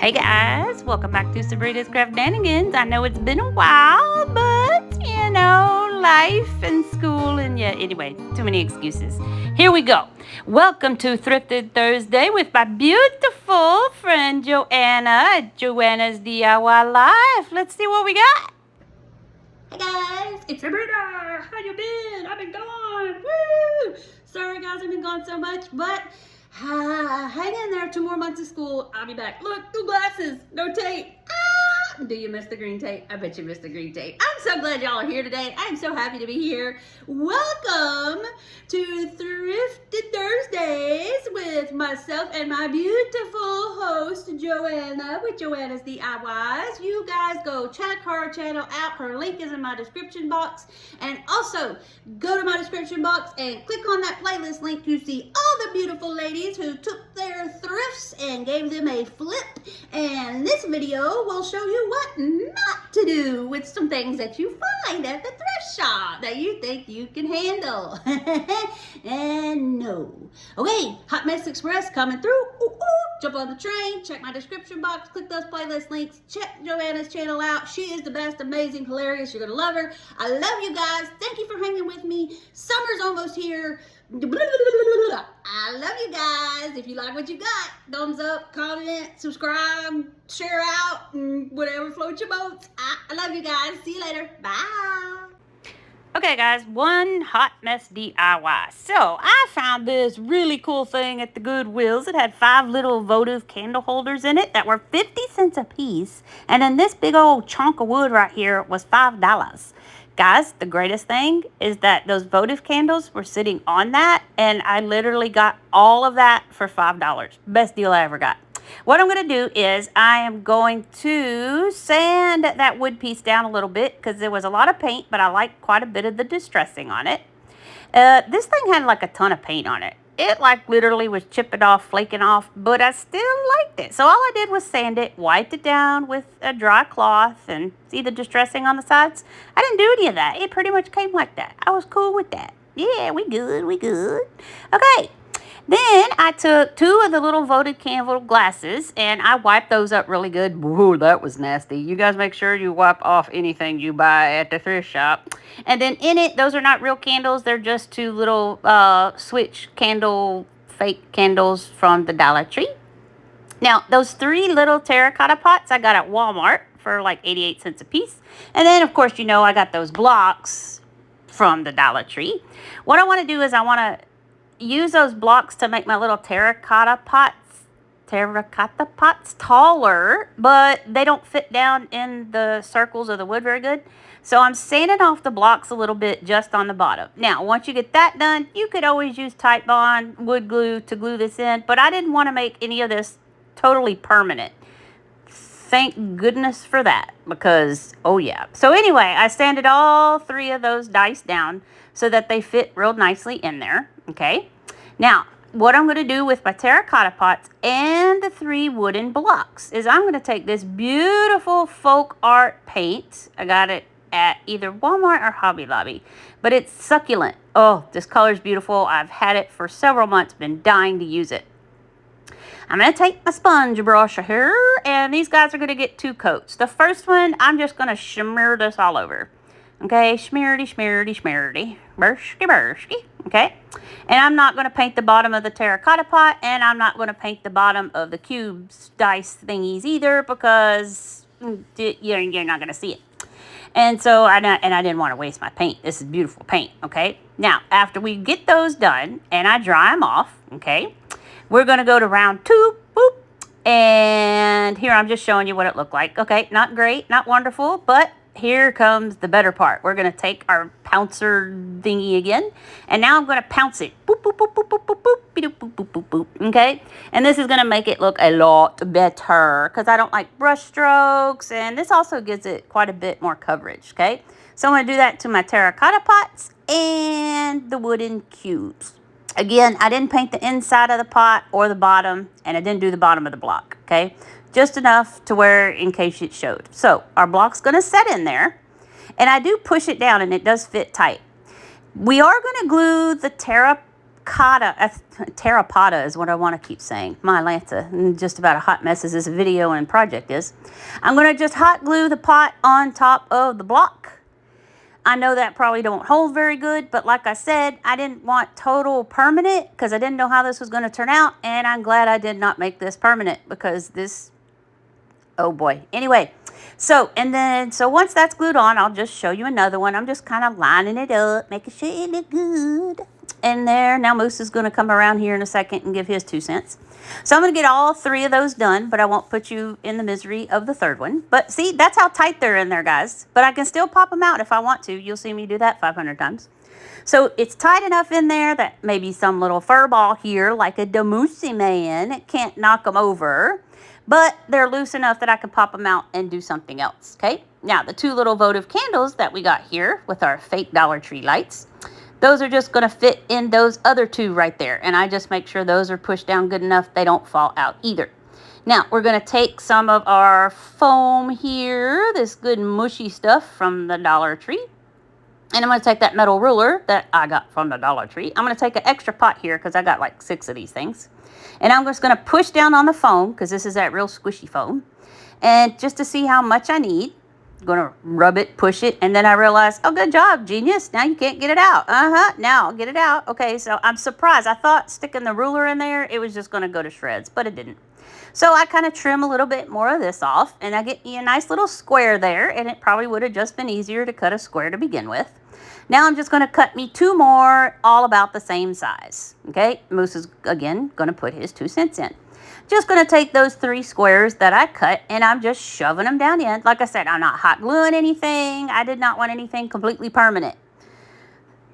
Hey guys, welcome back to Sabrina's Craft-nanigans. I know it's been a while, but life and school and anyway, too many excuses. Here we go. Welcome to Thrifted Thursday with my beautiful friend Joanna at Joanna's DIY Life. Let's see what we got. Hey guys, it's Sabrina. How you been? I've been gone. Woo! Sorry guys, I've been gone so much, but hang in there. 2 more months of school. I'll be back. Look, new glasses, no tape. Do you miss the green tape? I bet you miss the green tape. I'm so glad y'all are here today. I'm so happy to be here. Welcome to Thrifted Thursdays with myself and my beautiful host, Joanna, with Joanna's DIYs. You guys go check her channel out. Her link is in my description box. And also, go to my description box and click on that playlist link to see all the beautiful ladies who took their thrifts and gave them a flip. And this video will show you what not to do with some things that you find at the thrift shop that you think you can handle. And no. Okay, Hot Mess Express coming through. Jump on the train, check my description box, click those playlist links, check Joanna's channel out. She is the best, amazing, hilarious. You're gonna love her. I love you guys. Thank you for hanging with me. Summer's almost here. I love you guys. If you like what you got, thumbs up, comment, subscribe, share out, and whatever floats your boats. I love you guys. See you later. Bye. Okay guys, one hot mess DIY. So I found this really cool thing at the Goodwills. It had 5 little votive candle holders in it that were 50 cents a piece. And then this big old chunk of wood right here was $5. Guys, the greatest thing is that those votive candles were sitting on that, and I literally got all of that for $5. Best deal I ever got. What I'm going to do is I am going to sand that wood piece down a little bit because there was a lot of paint, but I like quite a bit of the distressing on it. This thing had like a ton of paint on it. It like literally was chipping off, flaking off, but I still liked it. So all I did was sand it, wiped it down with a dry cloth, and see the distressing on the sides? I didn't do any of that. It pretty much came like that. I was cool with that. Yeah, we good. Okay. Then I took 2 of the little votive candle glasses and I wiped those up really good. Whoa, that was nasty. You guys make sure you wipe off anything you buy at the thrift shop. And then in it, those are not real candles. They're just 2 little switch candle, fake candles from the Dollar Tree. Now, those 3 little terracotta pots I got at Walmart for like 88 cents a piece. And then, of course, I got those blocks from the Dollar Tree. What I want to do is I want to use those blocks to make my little terracotta pots taller, but they don't fit down in the circles of the wood very good. So I'm sanding off the blocks a little bit just on the bottom. Now, once you get that done, you could always use Titebond wood glue to glue this in, but I didn't want to make any of this totally permanent. Thank goodness for that, because, oh yeah. So anyway, I sanded all 3 of those dice down so that they fit real nicely in there, okay? Now, what I'm going to do with my terracotta pots and the 3 wooden blocks is I'm going to take this beautiful folk art paint. I got it at either Walmart or Hobby Lobby, but it's succulent. Oh, this color is beautiful. I've had it for several months, been dying to use it. I'm going to take my sponge brush here, and these guys are going to get 2 coats. The first one, I'm just going to smear this all over. Okay, smearity, bursky, okay? And I'm not going to paint the bottom of the terracotta pot, and I'm not going to paint the bottom of the cubes dice thingies either, because you're not going to see it. And so, I didn't want to waste my paint. This is beautiful paint, okay? Now, after we get those done, and I dry them off, okay, we're going to go to round 2, boop, and here I'm just showing you what it looked like. Okay, not great, not wonderful, but here comes the better part. We're going to take our pouncer thingy again, and now I'm going to pounce it. Boop, boop, boop, boop, boop, boop, boop, boop, boop, boop, boop, boop, okay? And this is going to make it look a lot better because I don't like brush strokes, and this also gives it quite a bit more coverage, okay? So I'm going to do that to my terracotta pots and the wooden cubes. Again, I didn't paint the inside of the pot or the bottom, and I didn't do the bottom of the block, okay? Just enough to where in case it showed. So our block's going to set in there, and I do push it down, and it does fit tight. We are going to glue the terracotta is what I want to keep saying. My Lanta, just about a hot mess as this video and project is. I'm going to just hot glue the pot on top of the block. I know that probably don't hold very good, but like I said, I didn't want total permanent because I didn't know how this was going to turn out, and I'm glad I did not make this permanent because this, oh boy. Anyway, so once that's glued on, I'll just show you another one. I'm just kind of lining it up, making sure it looks good. And there, now Moose is going to come around here in a second and give his 2 cents. So I'm going to get all 3 of those done, but I won't put you in the misery of the 3rd one. But see, that's how tight they're in there, guys. But I can still pop them out if I want to. You'll see me do that 500 times. So it's tight enough in there that maybe some little fur ball here, like a Moosey man, can't knock them over. But they're loose enough that I can pop them out and do something else, okay? Now, the 2 little votive candles that we got here with our fake Dollar Tree lights, those are just going to fit in those other 2 right there. And I just make sure those are pushed down good enough they don't fall out either. Now, we're going to take some of our foam here, this good mushy stuff from the Dollar Tree. And I'm going to take that metal ruler that I got from the Dollar Tree. I'm going to take an extra pot here because I got like 6 of these things. And I'm just going to push down on the foam because this is that real squishy foam. And just to see how much I need. Going to rub it, push it, and then I realized, oh, good job, genius. Now you can't get it out. Now I'll get it out. Okay, so I'm surprised. I thought sticking the ruler in there, it was just going to go to shreds, but it didn't. So I kind of trim a little bit more of this off, and I get me a nice little square there, and it probably would have just been easier to cut a square to begin with. Now I'm just going to cut me 2 more, all about the same size. Okay, Moose is, again, going to put his 2 cents in. Just going to take those 3 squares that I cut, and I'm just shoving them down in. Like I said, I'm not hot gluing anything. I did not want anything completely permanent.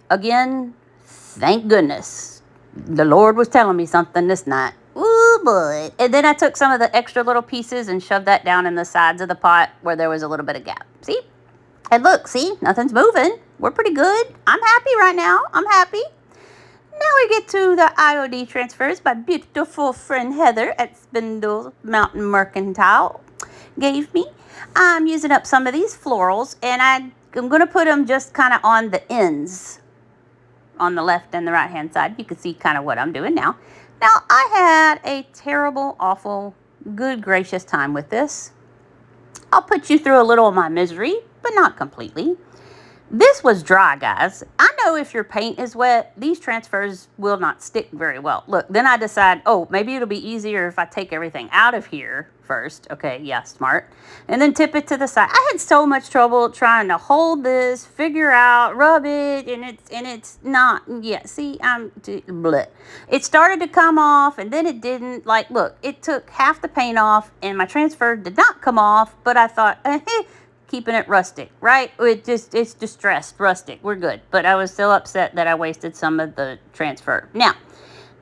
Again, thank goodness. The Lord was telling me something this night. Ooh, boy. And then I took some of the extra little pieces and shoved that down in the sides of the pot where there was a little bit of gap. See? And look, see? Nothing's moving. We're pretty good. I'm happy right now. I'm happy. Now we get to the IOD transfers by beautiful friend Heather at Spindle Mountain Mercantile gave me. I'm using up some of these florals, and I'm going to put them just kind of on the ends on the left and the right hand side. You can see kind of what I'm doing now. Now, I had a terrible, awful, good gracious time with this. I'll put you through a little of my misery, but not completely. This was dry, guys. I know if your paint is wet, these transfers will not stick very well. Look, then I decide, oh, maybe it'll be easier if I take everything out of here first. Okay, yeah, smart. And then tip it to the side. I had so much trouble trying to hold this, figure out, rub it, and it's not, yeah, see, bleh. It started to come off, and then it didn't. Like, look, it took half the paint off, and my transfer did not come off, but I thought, keeping it rustic, right? It's distressed rustic. We're good. But I was still upset that I wasted some of the transfer. Now,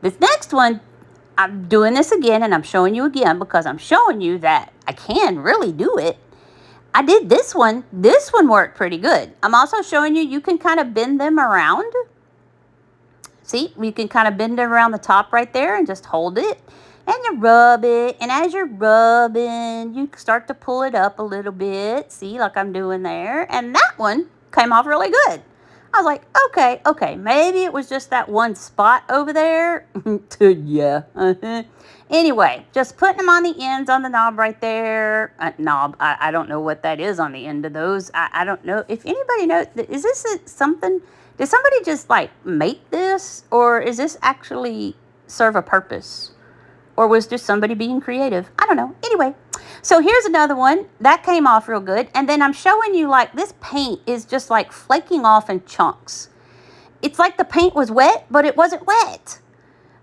this next one, I'm doing this again, and I'm showing you again because I'm showing you that I can really do it. I did this one. This one worked pretty good. I'm also showing you can kind of bend them around. See, you can kind of bend it around the top right there and just hold it. And you rub it, and as you're rubbing, you start to pull it up a little bit. See, like I'm doing there. And that one came off really good. I was like, okay, maybe it was just that one spot over there. Yeah. Anyway, just putting them on the ends on the knob right there. Knob, I don't know what that is on the end of those. I don't know. If anybody knows, is this something, did somebody just like make this? Or is this actually serve a purpose? Or was just somebody being creative? I don't know. Anyway, so here's another one. That came off real good. And then I'm showing you like this paint is just like flaking off in chunks. It's like the paint was wet, but it wasn't wet.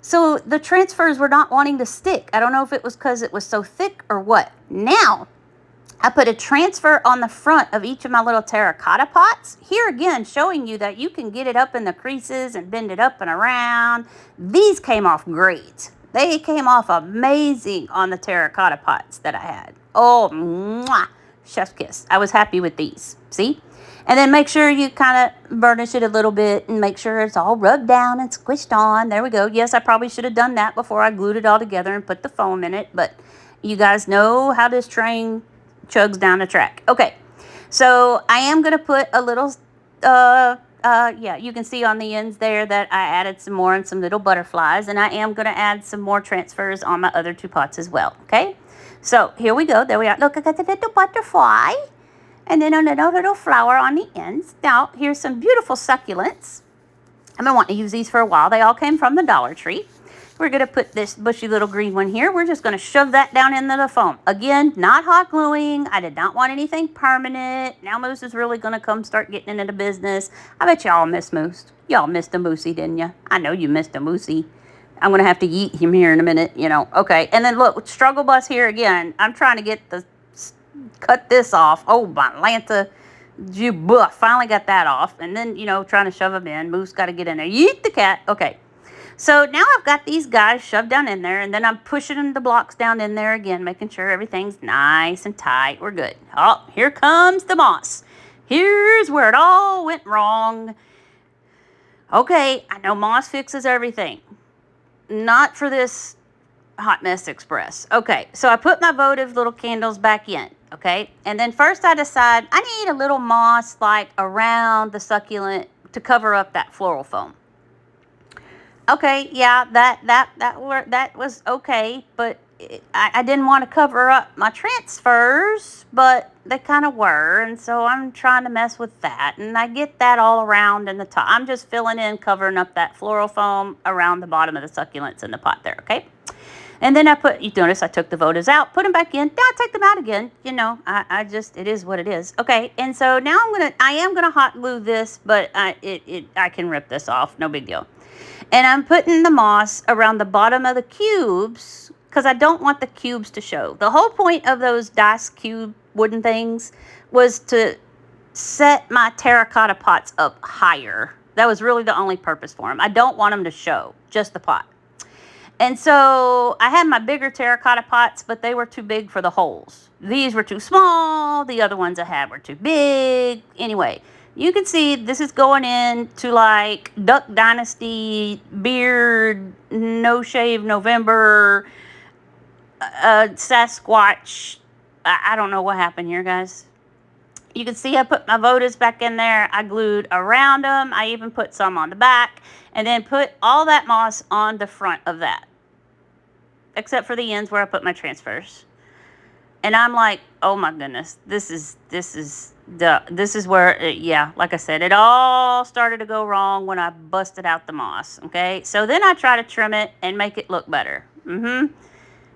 So the transfers were not wanting to stick. I don't know if it was because it was so thick or what. Now, I put a transfer on the front of each of my little terracotta pots. Here again, showing you that you can get it up in the creases and bend it up and around. These came off great. They came off amazing on the terracotta pots that I had. Oh, mwah, chef's kiss. I was happy with these. See? And then make sure you kind of burnish it a little bit and make sure it's all rubbed down and squished on. There we go. Yes, I probably should have done that before I glued it all together and put the foam in it. But you guys know how this train chugs down the track. Okay. So I am going to put a little yeah, you can see on the ends there that I added some more and some little butterflies, and I am going to add some more transfers on my other 2 pots as well, okay? So here we go. There we are. Look, I got the little butterfly, and then a little flower on the ends. Now, here's some beautiful succulents. I've been wanting to use these for a while. They all came from the Dollar Tree. We're going to put this bushy little green one here. We're just going to shove that down into the foam. Again, not hot gluing. I did not want anything permanent. Now Moose is really going to come start getting into the business. I bet y'all miss Moose. Y'all missed a Moosey, didn't you? I know you missed a Moosey. I'm going to have to eat him here in a minute, you know. Okay, and then look, struggle bus here again. I'm trying to cut this off. Oh, my Lanta. Finally got that off. And then, you know, trying to shove them in. Moose got to get in there. Yeet the cat. Okay. So now I've got these guys shoved down in there, and then I'm pushing the blocks down in there again, making sure everything's nice and tight. We're good. Oh, here comes the moss. Here's where it all went wrong. Okay, I know moss fixes everything. Not for this Hot Mess Express. Okay, so I put my votive little candles back in, okay? And then first I decide I need a little moss like around the succulent to cover up that floral foam. Okay, yeah, that was okay, but I didn't want to cover up my transfers, but they kind of were, and so I'm trying to mess with that, and I get that all around in the top. I'm just filling in, covering up that floral foam around the bottom of the succulents in the pot there, okay? And then you notice I took the votives out, put them back in, now I take them out again, you know, it is what it is. Okay, and so now I am gonna hot glue this, but I can rip this off, no big deal. And I'm putting the moss around the bottom of the cubes because I don't want the cubes to show. The whole point of those dice cube wooden things was to set my terracotta pots up higher. That was really the only purpose for them. I don't want them to show, just the pot. And so I had my bigger terracotta pots, but they were too big for the holes. These were too small. The other ones I had were too big. Anyway, you can see this is going into like Duck Dynasty, Beard, No Shave November, Sasquatch. I don't know what happened here, guys. You can see I put my votives back in there. I glued around them. I even put some on the back and then put all that moss on the front of that, except for the ends where I put my transfers. And I'm like, oh my goodness, this is where, yeah, like I said, it all started to go wrong when I busted out the moss, okay? So then I try to trim it and make it look better.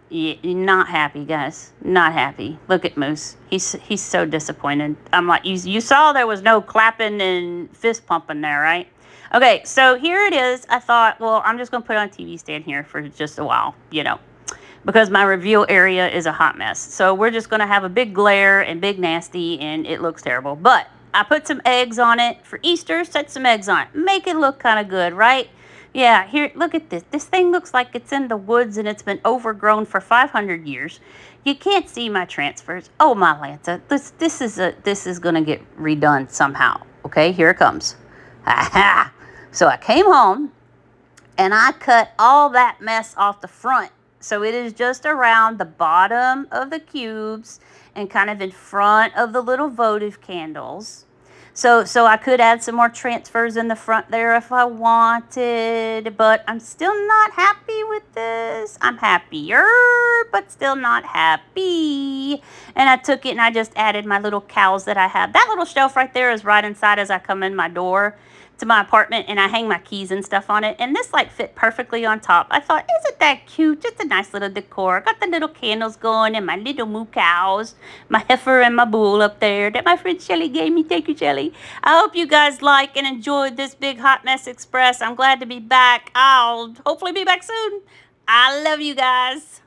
Yeah, not happy, guys. Not happy. Look at Moose. He's so disappointed. I'm like, you saw there was no clapping and fist pumping there, right? Okay, so here it is. I thought, well, I'm just going to put it on a TV stand here for just a while, you know, because my reveal area is a hot mess. So we're just going to have a big glare and big nasty, and it looks terrible. But I put some eggs on it for Easter. Set some eggs on it. Make it look kind of good, right? Yeah, here, look at this. This thing looks like it's in the woods and it's been overgrown for 500 years. You can't see my transfers. Oh, my Lanta. This is going to get redone somehow. Okay, here it comes. Aha! So I came home and I cut all that mess off the front. So it is just around the bottom of the cubes and kind of in front of the little votive candles. So I could add some more transfers in the front there if I wanted, but I'm still not happy with this. I'm happier, but still not happy. And I took it and I just added my little cows that I have. That little shelf right there is right inside as I come in my door to my apartment, and I hang my keys and stuff on it, and this like fit perfectly on top. I thought, isn't that cute? Just a nice little decor. Got the little candles going and my little moo cows, my heifer and my bull up there that my friend Shelly gave me. Thank you, Shelly. I hope you guys like and enjoyed this big Hot Mess Express. I'm glad to be back. I'll hopefully be back soon. I love you guys.